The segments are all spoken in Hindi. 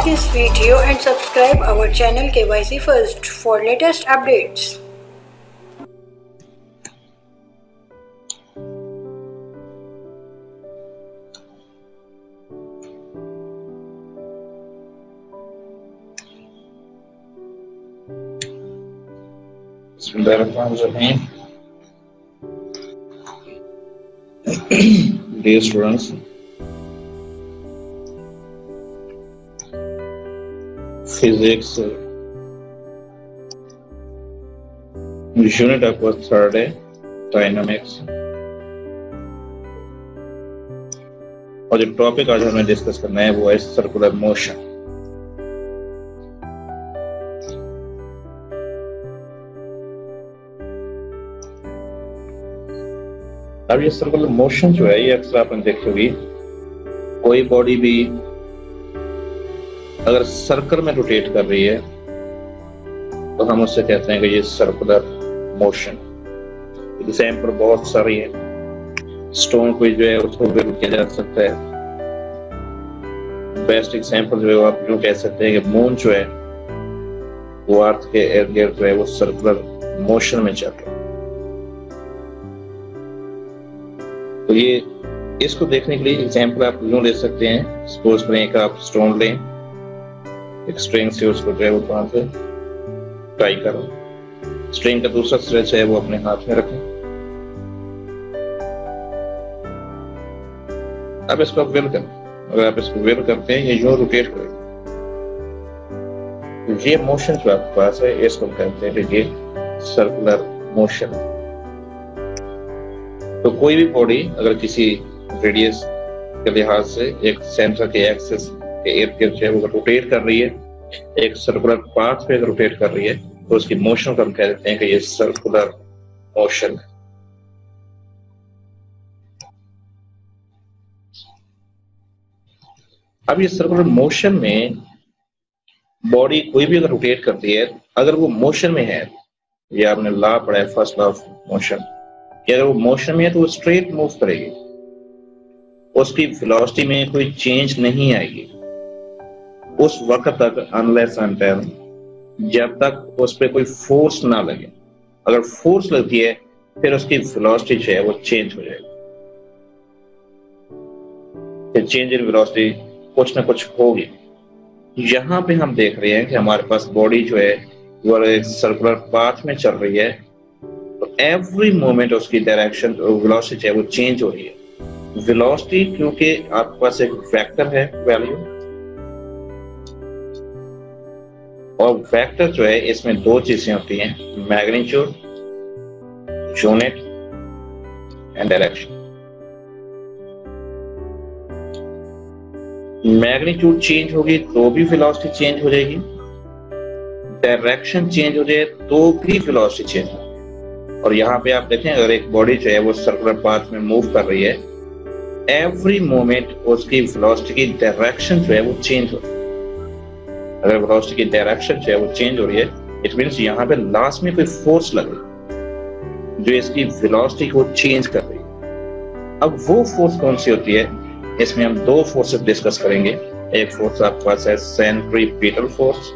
like this video and subscribe our channel KYC First for latest updates. Bismillahirrahmanirrahim. Dear students, physics unit आपका थर्ड है, डायनामिक्स। और जो टॉपिक आज हमें डिस्कस करना है वो है सर्कुलर मोशन। अब ये सर्कुलर मोशन जो है ये अक्सर आपने देखी होगी, कोई बॉडी भी अगर सर्कल में रोटेट कर रही है तो हम उससे कहते हैं कि ये सर्कुलर मोशन। एग्जाम्पल बहुत सारी है, स्टोन को जो है उसको भी किया जा सकता है। बेस्ट एग्जाम्पल जो है आप यूं कह सकते हैं कि मून जो है वो अर्थ के इर्द गिर्द जो है वो सर्कुलर मोशन में चल रहा है। तो ये इसको देखने के लिए एग्जाम्पल आप यूं ले सकते हैं। सपोज करें कि आप स्टोन लें, एक स्ट्रिंग से उसको जो है वो वहां से टाई करो, स्ट्रिंग का दूसरा स्ट्रेच है वो अपने हाथ में रखें। अब इसको आप व्हील करें, अगर आप इसको व्हील करते हैं ये यूं रोटेट करेगा। तो ये मोशन जो आपके पास है इसको कहते हैं कि ये सर्कुलर मोशन। तो कोई भी बॉडी अगर किसी रेडियस के लिहाज से एक सेंटर के एक्सिस के इर्द गिर्द जो है वो रोटेट कर रही है, एक सर्कुलर पाथ पे रोटेट कर रही है, तो उसकी मोशन को हम कह देते हैं कि ये सर्कुलर मोशन है। अब ये सर्कुलर मोशन में बॉडी कोई भी अगर रोटेट करती है, अगर वो मोशन में है, ये आपने लॉ पढ़ा है, फर्स्ट लॉ ऑफ मोशन, कि अगर वो मोशन में है तो वो स्ट्रेट मूव करेगी, उसकी वेलोसिटी में कोई चेंज नहीं आएगी उस वक्त तक, अनलेस अनटिल जब तक उस पर कोई फोर्स ना लगे। अगर फोर्स लगती है फिर उसकी वेलोसिटी जो है वो चेंज हो जाएगी। चेंज इन वेलोसिटी कुछ ना कुछ होगी। यहाँ पे हम देख रहे हैं कि हमारे पास बॉडी जो है वो एक सर्कुलर पाथ में चल रही है, तो एवरी मोमेंट उसकी डायरेक्शन वेलोसिटी है वो चेंज हो रही है। वेलोसिटी क्योंकि आपके पास एक वेक्टर है वैल्यू, और वेक्टर जो है इसमें दो चीजें होती हैं, magnitude, unit and direction. Magnitude change होगी तो भी वेलोसिटी चेंज हो जाएगी, डायरेक्शन चेंज हो जाए तो भी वेलोसिटी चेंज होगी। और यहाँ पे आप देखें अगर एक बॉडी जो है वो सर्कुलर पाथ में मूव कर रही है, एवरी मोमेंट उसकी वेलोसिटी की डायरेक्शन जो है वो चेंज हो रही है। अगर वेलोसिटी की डायरेक्शन जो है वो चेंज हो रही है, इट मींस यहाँ पे लास्ट में कोई फोर्स लग रही है जो इसकी वेलोसिटी को चेंज कर रही है। अब वो फोर्स कौन सी होती है, इसमें हम दो फोर्सेस डिस्कस करेंगे। एक फोर्स आपके पास है सेंट्रीपिटल फोर्स,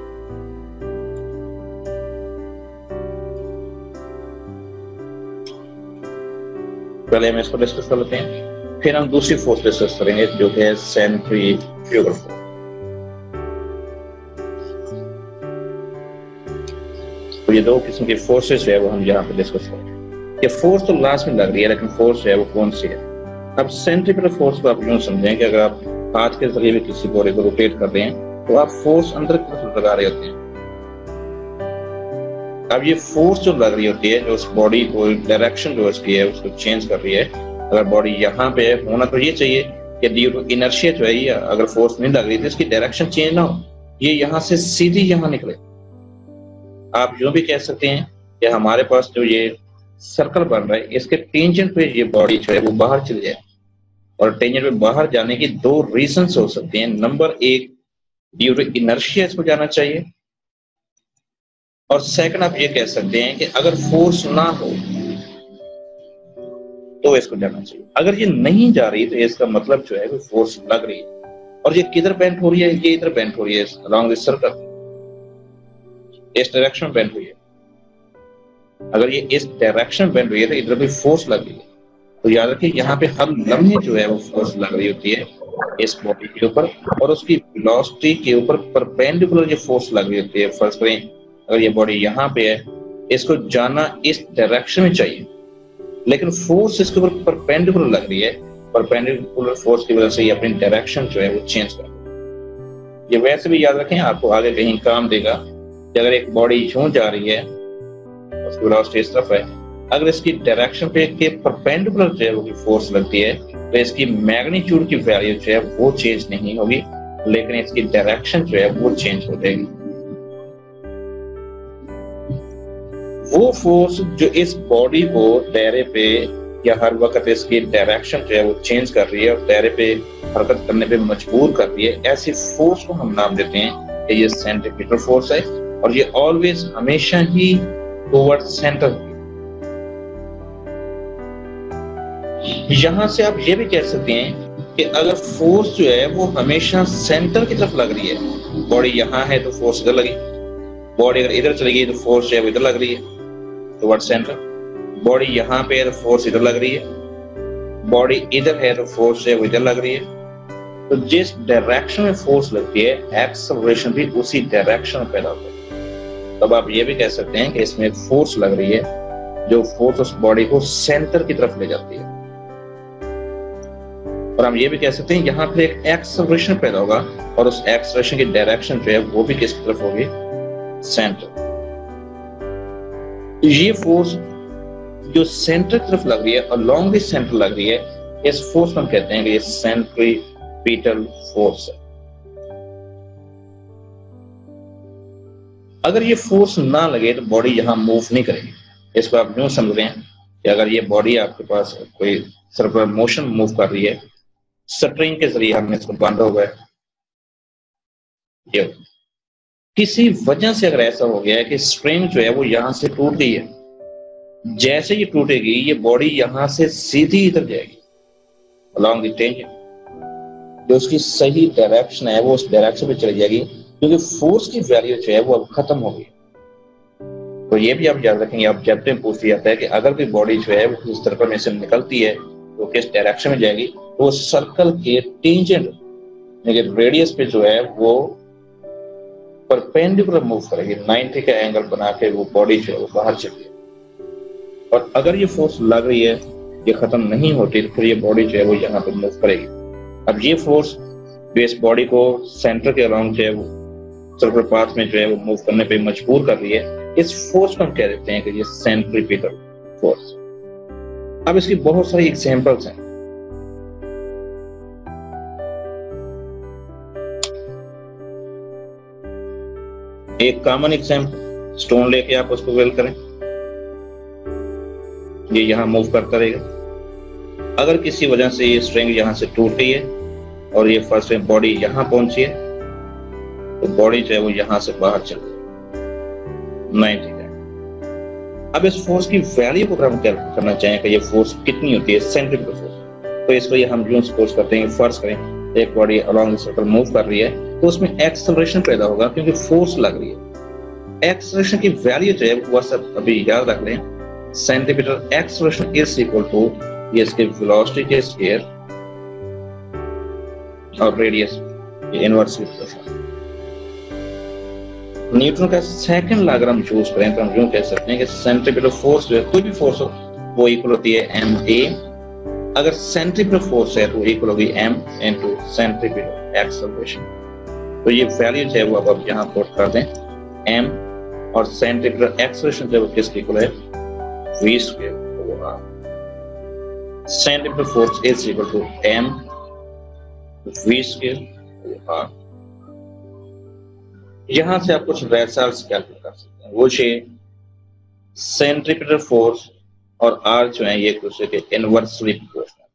पहले हम इसको डिस्कस कर लेते हैं, फिर हम दूसरी फोर्स डिस्कस करेंगे जो कि है सेंट्रीफ्यूगल फोर्स। तो ये दो किस्म की फोर्सेस है वो हम यहाँ पे डिस्कस करेंगे। ये फोर्स तो लास्ट में लग रही है, लेकिन फोर्स है वो कौन सी है। अब सेंट्रीपिटल फोर्स को आप यूं समझें कि अगर आप हाथ के जरिए भी किसी बॉडी को रोटेट कर रहे हैं तो आप फोर्स अंदर की तरफ लगा रहे होते हैं। अब ये फोर्स जो लग रही होती है, जो उस बॉडी को डायरेक्शन जो उसकी है उसको चेंज कर रही है। अगर बॉडी यहाँ पे है, होना तो ये चाहिए कि ड्यू टू इनर्शिया जो है, ये अगर फोर्स नहीं लग रही तो इसकी डायरेक्शन चेंज ना हो, ये यहाँ से सीधी यहाँ निकले। आप यूं भी कह सकते हैं कि हमारे पास जो ये सर्कल बन रहा है इसके टेंजेंट पे ये बॉडी जो है वो बाहर चली जाए। और टेंजेंट पे बाहर जाने की दो रीजंस हो सकते हैं। नंबर एक, ड्यू टू इनर्शिया इसको जाना चाहिए, और सेकंड आप ये कह सकते हैं कि अगर फोर्स ना हो तो इसको जाना चाहिए। अगर ये नहीं जा रही तो इसका मतलब जो है वो फोर्स लग रही है। और ये किधर बेंड हो रही है, ये इधर बेंड हो रही है अलोंग दिस सर्कल, इस डायरेक्शन में बेंड हुई है। अगर ये इस डायरेक्शन में बेंड हुई है तो इधर भी फोर्स लग रही है। तो याद रखिए यहाँ पे हर लम्हे जो है वो फोर्स लग रही होती है इस बॉडी के ऊपर, और उसकी वेलोसिटी के ऊपर परपेंडिकुलर ये फोर्स लग रही होती है। फर्ज करें अगर ये बॉडी यहाँ पे है, इसको जाना इस डायरेक्शन में चाहिए, लेकिन फोर्स इसके ऊपर परपेंडिकुलर लग रही है। परपेंडिकुलर फोर्स की वजह से ये अपनी डायरेक्शन जो है वो चेंज कर रही है। ये वैसे भी याद रखें, आपको आगे कहीं काम देगा कि अगर एक बॉडी यूं जा रही है, उसकी वेलोसिटी इस तरफ है, अगर इसकी डायरेक्शन पे के परपेंडिकुलर जो है वो फोर्स लगती है तो इसकी मैग्नीट्यूड की वैल्यू जो है वो चेंज नहीं होगी, लेकिन इसकी डायरेक्शन जो है वो चेंज हो जाएगी। वो फोर्स जो इस बॉडी को दायरे पे या हर वक्त इसकी डायरेक्शन जो है वो चेंज कर रही है और दायरे पे हरकत करने पे मजबूर कर रही है, ऐसी फोर्स को हम नाम देते हैं कि ये सेंट्रीपिटल फोर्स है, और ये ऑलवेज हमेशा ही टुवर्ड सेंटर। यहां से आप ये भी कह सकते हैं कि अगर फोर्स जो है वो हमेशा सेंटर की तरफ लग रही है, बॉडी यहाँ है तो फोर्स इधर लगी, बॉडी अगर इधर चली गई तो फोर्स जो है वो इधर लग रही है टुवर्ड सेंटर, बॉडी यहाँ पे है तो फोर्स इधर लग रही है, बॉडी इधर है तो फोर्स जो है वो इधर लग रही है। तो जिस डायरेक्शन में फोर्स लगती है, एक्सेलरेशन भी उसी डायरेक्शन में पैदा होता है। तब आप ये भी कह सकते हैं कि इसमें फोर्स लग रही है जो फोर्स उस बॉडी को सेंटर की तरफ ले जाती है। और हम ये भी कह सकते हैं यहाँ पर एक एक्सेलरेशन पैदा होगा और उस एक्सेलरेशन की डायरेक्शन जो है वो भी किस तरफ होगी, सेंटर। ये फोर्स जो सेंटर की तरफ लग रही है, अलोंग द सेंटर लग रही है, इस फोर्स को हम कहते हैं कि ये सेंट्रीपिटल फोर्स है। अगर ये फोर्स ना लगे तो बॉडी यहां मूव नहीं करेगी। इसको आप यूं समझ रहे हैं कि अगर ये बॉडी आपके पास कोई सर्कुलर मोशन मूव कर रही है, स्ट्रिंग के जरिए हमने इसको बांधा हुआ है, ये किसी वजह से अगर ऐसा हो गया है कि स्ट्रिंग जो है वो यहां से टूट गई है, जैसे ये टूटेगी ये बॉडी यहां से सीधी इधर जाएगी अलोंग द टेंजेंट, जो उसकी सही डायरेक्शन है वो उस डायरेक्शन पे चली जाएगी, क्योंकि फोर्स की वैल्यू जो है वो अब खत्म हो गई। तो ये भी आप याद रखेंगे, ऑब्जेक्टिव में पूछ लिया जाता है कि अगर कोई बॉडी जो है वो इस तरफ में से निकलती है तो किस डायरेक्शन में जाएगी, तो वो सर्कल के टेंजेंट रेडियस पे जो है वो परपेंडिकुलर मूव करेगी, 90 का एंगल बना के वो बॉडी जो है वो बाहर चली जाएगी। और अगर ये फोर्स लग रही है, ये खत्म नहीं होती, तो फिर ये बॉडी जो है वो यहाँ पर मूव करेगी। अब ये फोर्स जो इस बॉडी को सेंटर के अराउंड जो है वो सर्कुलर पाथ में जो है वो मूव करने पे मजबूर कर रही है, इस फोर्स को हम कह देते हैं कि ये सेंट्रीपिटल फोर्स। अब इसकी बहुत सारी एग्जांपल्स हैं। एक कॉमन एग्जांपल, स्टोन लेके आप उसको वेल करें, ये यहां मूव करता रहेगा। अगर किसी वजह से ये स्ट्रिंग यहां से टूट गई है और ये फर्स्ट में बॉडी यहां पहुंची है, तो बॉडी जो है वो यहां से बाहर चल गई 90 का। अब इस फोर्स की वैल्यू को हम कैलकुलेट करना चाहें कि ये फोर्स कितनी होती है, सेंट्रीपिटल फोर्स, तो इसको ये हम यूं सपोज करते हैं, फर्स्ट करें एक body along the circle move कर रही है, तो उसमें एक्सेलरेशन पैदा होगा क्योंकि फोर्स लग रही है। एक्सेलरेशन की वैल्यू जो है वो सब अभी याद रख लें, centripetal acceleration is equal to ये इसके वेलोसिटी के स्क्वायर और रेडियस इनवर्स न्यूटन का सेकंड लॉ अगर हम यूज करें तो हम यूं कह सकते हैं कि सेंट्रीपिटल फोर्स जो है, कोई भी फोर्स हो वो इक्वल होती है ma। अगर सेंट्रीपिटल फोर्स है तो इक्वल होगी m इनटू सेंट्रीपिटल एक्सेलरेशन। तो ये वैल्यू जो है वो अब यहाँ पुट कर दें, m और सेंट्रीपिटल एक्सेलरेशन जो है किसके इक्वल है, v square over r। Centripetal force is equal to m v square over r। यहां से आप कुछ रेजल्ट्स कैलकुलेट कर सकते हैं, वो ये सेंट्रीपिटल फोर्स और r जो है ये एक दूसरे के इनवर्सली प्रोपोर्शनल।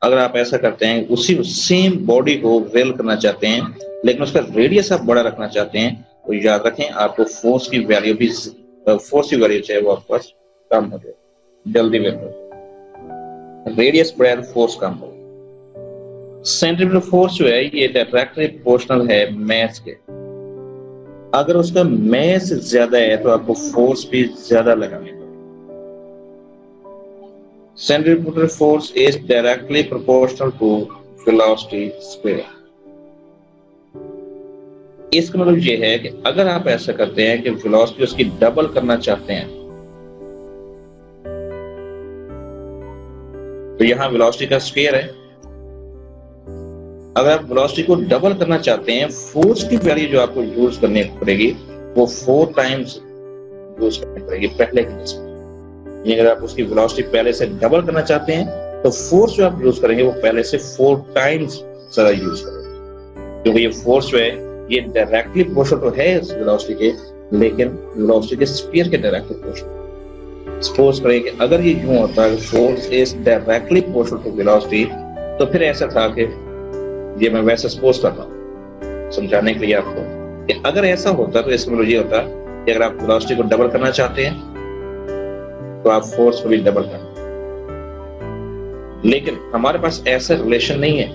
अगर आप ऐसा करते हैं, उसी सेम बॉडी को वेल करना चाहते हैं लेकिन उसका रेडियस आप बड़ा रखना चाहते हैं, तो याद रखें आपको फोर्स की वैल्यू भी, फोर्स की वैल्यू चाहे वो आपके पास कम हो जाए, जल्दी वेल हो, रेडियस बड़ा है फोर्स कम हो। सेंट्रीफ्यूगल फोर्स जो है ये डायरेक्टली प्रोपोर्शनल है मास के। अगर उसका मास ज्यादा है तो आपको फोर्स भी ज्यादा लगानी पड़ेगी। Centrifugal force is directly proportional to velocity square. इसका मतलब ये है कि अगर आप ऐसा करते हैं कि वेलोसिटी उसकी डबल करना चाहते हैं, तो यहां वेलोसिटी का स्क्वायर है। अगर आप वेलोसिटी को डबल करना चाहते हैं, फोर्स की वैल्यू जो आपको यूज करनी पड़ेगी वो 4 टाइम्स यूज करनी पड़ेगी पहले की निस्बत। अगर आप उसकी वेलोसिटी पहले से डबल करना चाहते हैं तो फोर्स जो आप यूज करेंगे वो पहले से 4 टाइम्स ज्यादा यूज करेंगे, क्योंकि ये फोर्स जो है ये डायरेक्टली प्रोपोर्शनल तो है इस वेलोसिटी के, लेकिन वेलोसिटी के स्फीयर के डायरेक्टली प्रोपोर्शनल। सपोज करें कि अगर ये यूं होता है force is directly proportional to velocity, तो फिर ऐसा था कि ये मैं वैसे सपोज कर रहा हूं समझाने के लिए आपको कि अगर ऐसा होता तो इसका मतलब ये होता कि अगर आप वेलोसिटी को डबल करना चाहते हैं तो आप फोर्स को भी डबल करना। लेकिन हमारे पास ऐसा रिलेशन नहीं है।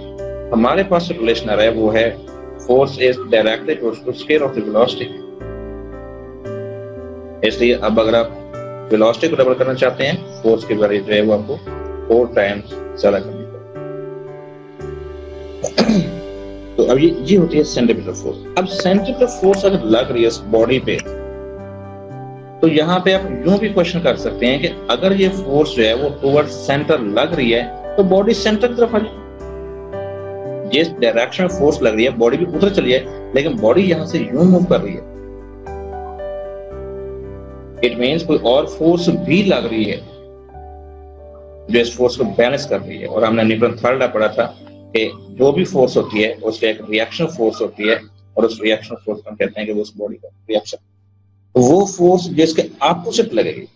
हमारे पास जो रिलेशन आ रहा है वो है force is directly proportional to square of the velocity. इसलिए अब अगर आप वेलोसिटी को डबल करना चाहते हैं, फोर्स की वैल्यू जो है वो आपको 4 टाइम्स ज्यादा करनी पड़ेगी। तो अब ये होती है सेंट्रीफ्यूगल फोर्स। अब सेंट्रीफ्यूगल फोर्स अगर लग रही है इस बॉडी पे, तो यहाँ पे आप यूं भी क्वेश्चन कर सकते हैं कि अगर ये फोर्स जो है वो टुवर्ड्स सेंटर लग रही है तो बॉडी सेंटर की तरफ आ जाए। जिस डायरेक्शन में फोर्स लग रही है बॉडी भी उधर चली है, लेकिन बॉडी यहां से यूं मूव कर रही है। इट मींस कोई और फोर्स भी लग रही है जो इस फोर्स को बैलेंस कर रही है। और हमने न्यूटन थर्ड लॉ पढ़ा था कि जो भी फोर्स होती है उसका एक रिएक्शन फोर्स होती है, और उस रिएक्शन फोर्स को हम कहते हैं कि वो उस बॉडी का रिएक्शन। वो फोर्स जिसके ऑपोजिट लगेगी,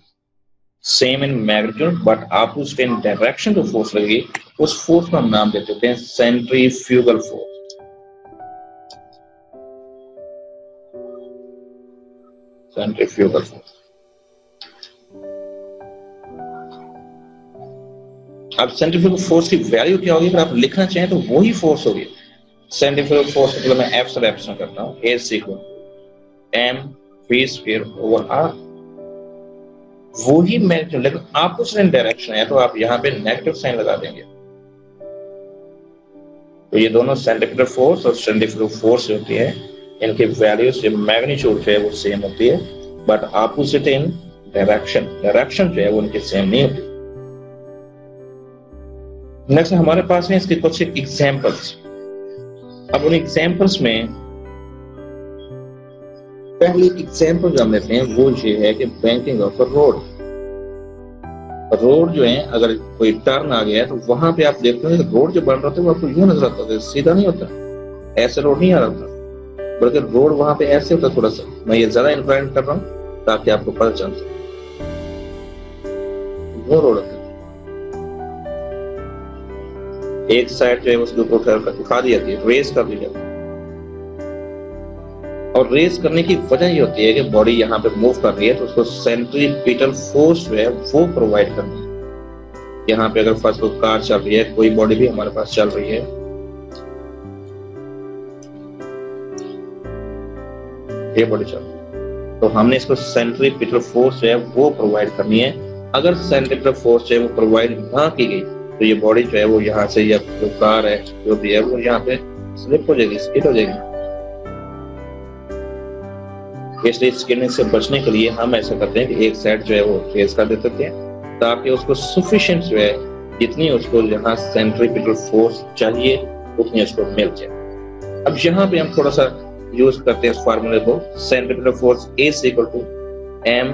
same in magnitude but opposite in direction जो फोर्स लगेगी, उस फोर्स का हम नाम दे देते हैं सेंट्रीफ्यूगल फोर्स। Centrifugal force. अब सेंट्रीफ्यूगल फोर्स की वैल्यू क्या होगी अगर आप लिखना चाहें तो वही फोर्स होगी। सेंट्रीफ्यूगल फोर्स मतलब मैं F से एप्सिलॉन करता हूं, A is equal to mv square over r। वही मैग्नीट्यूड लेकिन ऑपोजिट डायरेक्शन है तो आप यहां पे नेगेटिव साइन लगा देंगे। तो ये दोनों सेंट्रीफ्यूगल फोर्स और सेंट्रीफ्यूगल फोर्स होती है, इनकी वैल्यूज जो मैग्नीट्यूड है वो सेम होती है, but opposite in direction. Direction जो है वो उनकी सेम नहीं होती। नेक्स्ट हमारे पास है इसके कुछ एग्जांपल्स। अब उन एग्जांपल्स में पहली एग्जांपल जो हम लेते हैं वो ये है कि banking of a road. Road जो है अगर कोई टर्न आ गया है तो वहां पे आप देखते हैं रोड जो बन रहा था वो आपको यूं नजर आता है, सीधा नहीं होता, ऐसे रोड नहीं आ रहा था, बल्कि रोड वहां पे ऐसे होता थोड़ा सा। मैं ये ज्यादा इंक्लाइन कर रहा हूं ताकि आपको पता चल सके। वो रोड होता है, एक साइड जो है उसके ऊपर उठा दी जाती है, रेस कर दी जाती है। और रेस करने की वजह ये होती है कि बॉडी यहाँ पे मूव कर रही है तो उसको सेंट्रीपिटल फोर्स जो है वो प्रोवाइड करनी है। यहाँ पे अगर फर्स्ट कोई कार चल रही है, कोई बॉडी भी हमारे पास चल रही है, ये बॉडी चल रही है, तो हमने इसको सेंट्रीपिटल फोर्स जो है वो प्रोवाइड करनी है। अगर सेंट्रीपिटल फोर्स जो है वो प्रोवाइड ना की गई तो ये बॉडी जो है वो यहाँ से, या जो कार है जो भी है वो यहाँ पे स्लिप हो जाएगी, स्किड हो जाएगी। इसलिए स्किडिंग से बचने के लिए हम ऐसा करते हैं कि एक साइड जो है वो रेस कर देते थे ताकि उसको सफिशिएंट जो है जितनी उसको यहाँ सेंट्रीपिटल फोर्स चाहिए उतनी उसको मिल जाए। अब यहाँ पे हम थोड़ा सा यूज करते हैं इस फार्मूले को, centripetal force is equal to m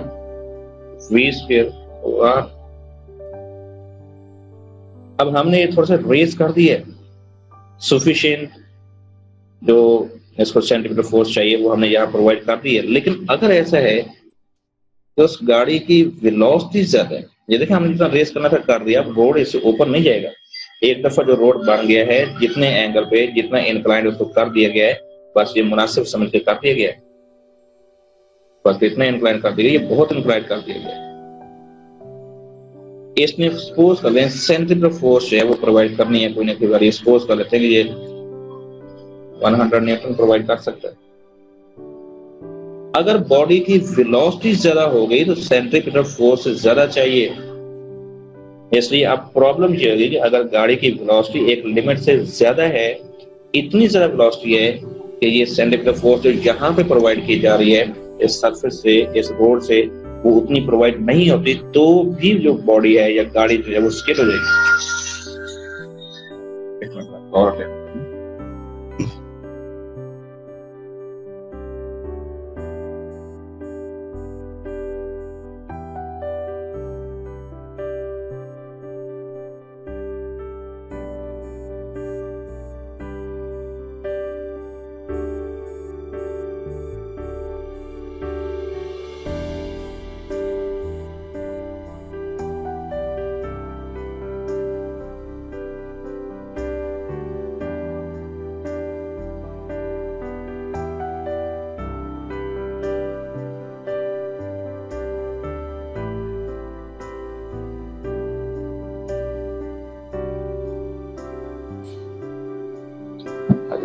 v square over. अब हमने ये थोड़ा सा रेस कर दिया है, सफिशिएंट जो इसको सेंट्रीपिटल फोर्स चाहिए वो हमने यहाँ प्रोवाइड कर दी है। लेकिन अगर ऐसा है तो उस गाड़ी की वेलोसिटी ज्यादा है, ये देखिए हमने जितना रेस करना था कर दिया, अब रोड इससे ऊपर नहीं जाएगा। एक दफा जो रोड बन गया है, जितने एंगल पे जितना इंक्लाइंड उसको कर दिया गया है, बस ये मुनासिब समझ के कर दिया गया है, बस इतना इंक्लाइन कर दिया, ये बहुत इंक्लाइन कर दिया गया है। इसमें सपोज कर लें सेंट्रीफ्यूगल फोर्स जो है वो प्रोवाइड करनी है, कोई ना कोई बार सपोज कर लेते हैं कि ये 100 न्यूटन प्रोवाइड कर सकता है। अगर बॉडी की वेलोसिटी ज्यादा हो गई तो सेंट्रीफ्यूगल फोर्स ज्यादा चाहिए। इसलिए अब प्रॉब्लम ये होगी कि अगर गाड़ी की वेलोसिटी एक लिमिट से ज्यादा है, इतनी ज्यादा वेलोसिटी है कि ये सेंट्रीफ्यूगल फोर्स जो यहाँ पे प्रोवाइड की जा रही है इस सरफेस से, इस रोड से, वो उतनी प्रोवाइड नहीं होती, तो भी जो बॉडी है या गाड़ी जो है वो स्किड हो जाएगी।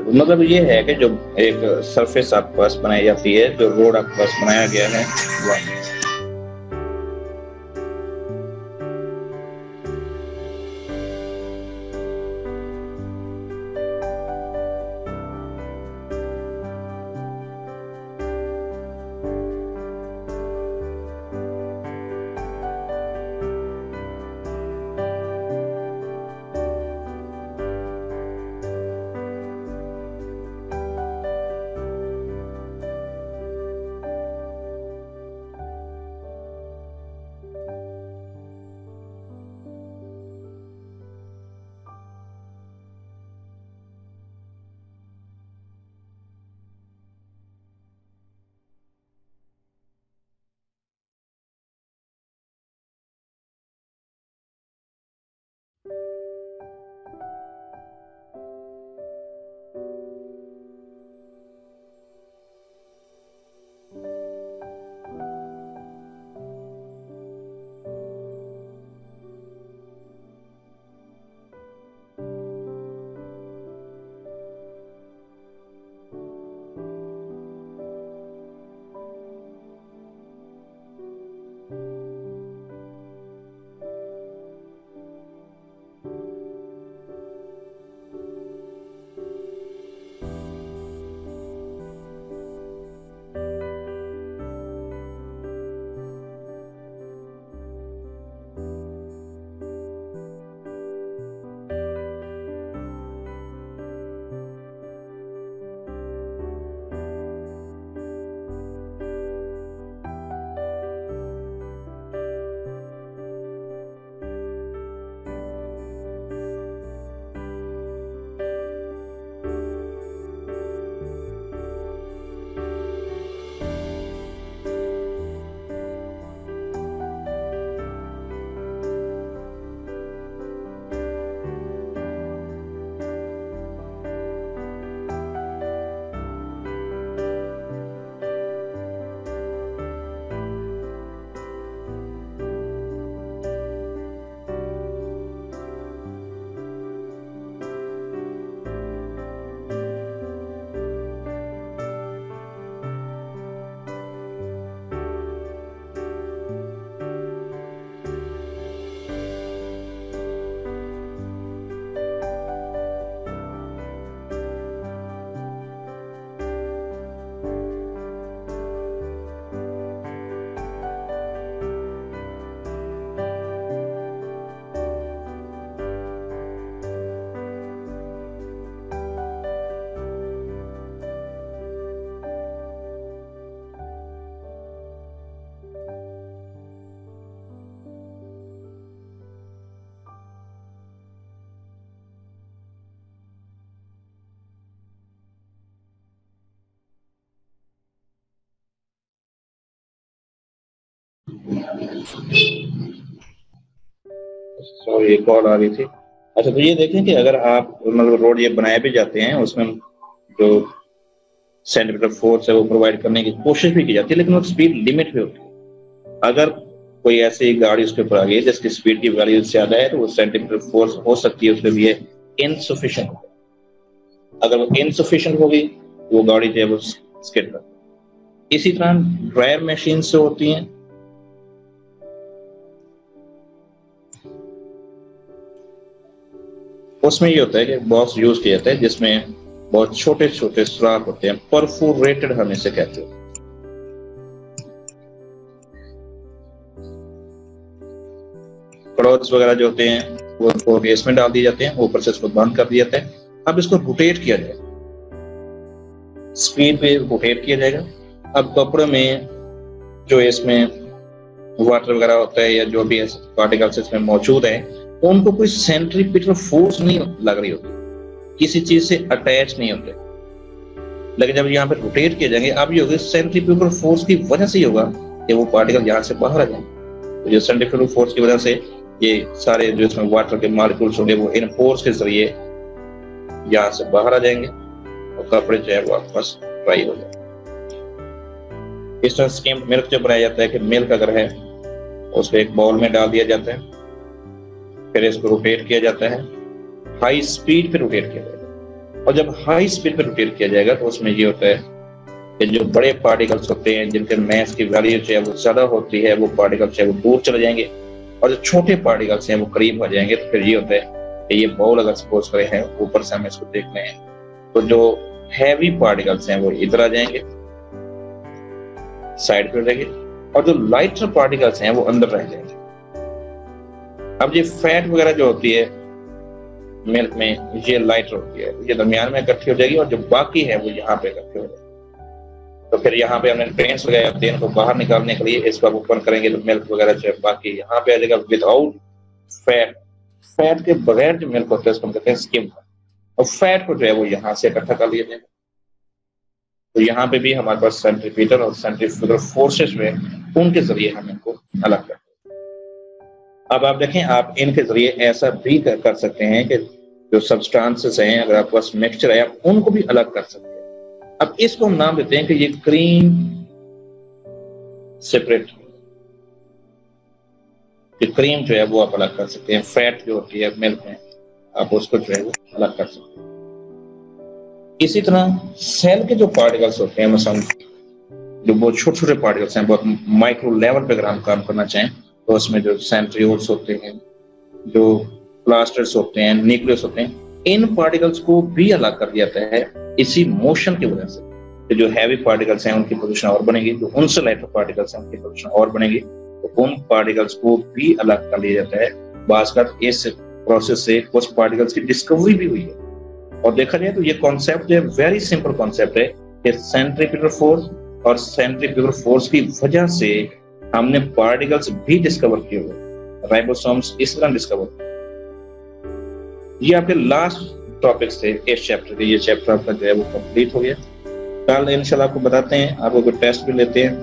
मतलब ये है कि जो एक सरफेस आपके पास बनाई जाती है, जो रोड आपके पास बनाया गया है, सॉरी कॉल आ रही थी। अच्छा, तो ये देखें कि अगर आप मतलब रोड ये बनाए भी जाते हैं, उसमें जो सेंट्रीफ्यूगल फोर्स है वो प्रोवाइड करने की कोशिश भी की जाती है, लेकिन वो स्पीड लिमिट पे होती है। अगर कोई ऐसी गाड़ी उसके ऊपर आ गई जिसकी स्पीड की वैल्यू ज्यादा है तो वो सेंटीमीटर फोर्स हो सकती है उसके लिए इनसफिशिएंट। अगर वो इनसफिशिएंट होगी वो गाड़ी जो है वो स्किड कर। इसी तरह ड्रायर मशीन से होती हैं, उसमें ये होता है कि बॉक्स यूज किया जाता है जिसमें बहुत छोटे छोटे सुराख होते हैं, परफोरेटेड हम इसे कहते हैं। क्लॉथ्स वगैरह जो होते हैं वो गैस में डाल दिए जाते हैं, ऊपर से इसको बंद कर दिया जाता है। अब इसको रोटेट किया जाएगा, स्पीड पे रोटेट किया जाएगा। अब कपड़े में जो इसमें वाटर वगैरह होता है या जो भी पार्टिकल्स इसमें मौजूद है उनको कोई सेंट्रीपिटल फोर्स नहीं लग रही होती, किसी चीज से अटैच नहीं होते। लेकिन जब यहाँ पे रोटेट किए जाएंगे अब ये होगा सेंट्रीफ्यूगल फोर्स की वजह से ही होगा कि वो पार्टिकल यहाँ से बाहर आ जाएंगे। तो जो सेंट्रीफ्यूगल फोर्स की वजह से ये सारे जो इसमें वाटर के मॉलिक्यूल्स होंगे वो इन पोर्स के जरिए यहाँ से बाहर आ जाएंगे और कपड़े जो है वो वापस ड्राई हो जाएंगे। इस तरह स्किम्ड मिल्क जो बनाया जाता है कि मिल्क अगर है उसको एक बाउल में डाल दिया जाता है, फिर इसको रोटेट किया जाता है, हाई स्पीड पे रोटेट किया जाएगा। और जब हाई स्पीड पे रोटेट किया जाएगा तो उसमें ये होता है कि जो बड़े पार्टिकल्स होते हैं जिनके मास की वैल्यू जो है वो ज्यादा होती है वो पार्टिकल्स है वो दूर चले जाएंगे और जो छोटे पार्टिकल्स हैं वो करीब हो जाएंगे। तो फिर ये होता है कि ये बाउल अगर सपोज करें हैं ऊपर से हम इसको देख रहे हैं तो जो हैवी पार्टिकल्स हैं वो इधर आ जाएंगे, साइड पे रहेंगे, और जो लाइटर पार्टिकल्स हैं वो अंदर रह जाएंगे। अब ये फैट वगैरह जो होती है मिल्क में ये लाइटर होती है, ये दरमियान में इकट्ठी हो जाएगी और जो बाकी है वो यहाँ पे इकट्ठी हो जाएगी। तो फिर यहाँ पे हमने ट्रेन्स लगाया तेल को बाहर निकालने के लिए, इसको ओपन करेंगे तो मिल्क वगैरह जो है बाकी यहाँ पे आ जाएगा विदाउट फैट। फैट के बगैर जो मिल्क होता है उसको हम कहते हैं स्किम। और फैट को जो है वो यहाँ से इकट्ठा कर लिया जाएगा। तो यहाँ पे भी हमारे पास सेंट्रीपिटल और सेंट्रीफ्यूगल फोर्सेस में उनके जरिए हम इनको अलग करते हैं। अब आप देखें आप इनके जरिए ऐसा भी कर सकते हैं कि जो सब्सटेंसेस हैं अगर आपके पास मिक्सचर है आप उनको भी अलग कर सकते हैं। अब इसको हम नाम देते हैं कि ये क्रीम सेपरेट, कि क्रीम जो है वो आप अलग कर सकते हैं, फैट जो होती है मिल्क में आप उसको जो है वो अलग कर सकते हैं। इसी तरह सेल के जो पार्टिकल्स होते हैं मसलन जो बहुत छोटे छोटे पार्टिकल्स हैं, बहुत माइक्रो लेवल पे अगर हम काम करना चाहें तो उसमें जो सेंट्रियोल्स होते हैं, जो प्लास्टर्स होते हैं, न्यूक्लियस होते हैं, इन पार्टिकल्स को भी अलग कर दिया जाता है इसी मोशन की वजह से। तो जो हैवी पार्टिकल्स हैं उनकी पोजीशन और बनेगी, जो उनसे लाइटर पार्टिकल्स हैं उनकी पोजीशन और बनेगी, तो उन पार्टिकल्स को भी अलग कर लिया जाता है। बाज़ इस प्रोसेस से कुछ पार्टिकल्स की डिस्कवरी भी हुई है। और देखा जाए तो ये कॉन्सेप्ट जो है वेरी सिंपल कॉन्सेप्ट है कि सेंट्रीपिटल फोर्स और सेंट्रीफ्यूगल फोर्स की वजह से हमने पार्टिकल्स भी डिस्कवर किए हुए, राइबोसोम्स इस तरह डिस्कवर। ये आपके लास्ट टॉपिक्स थे इस चैप्टर के। ये चैप्टर आपका जो है वो कंप्लीट हो गया। कल इंशाल्लाह आपको बताते हैं, आपको कोई टेस्ट भी लेते हैं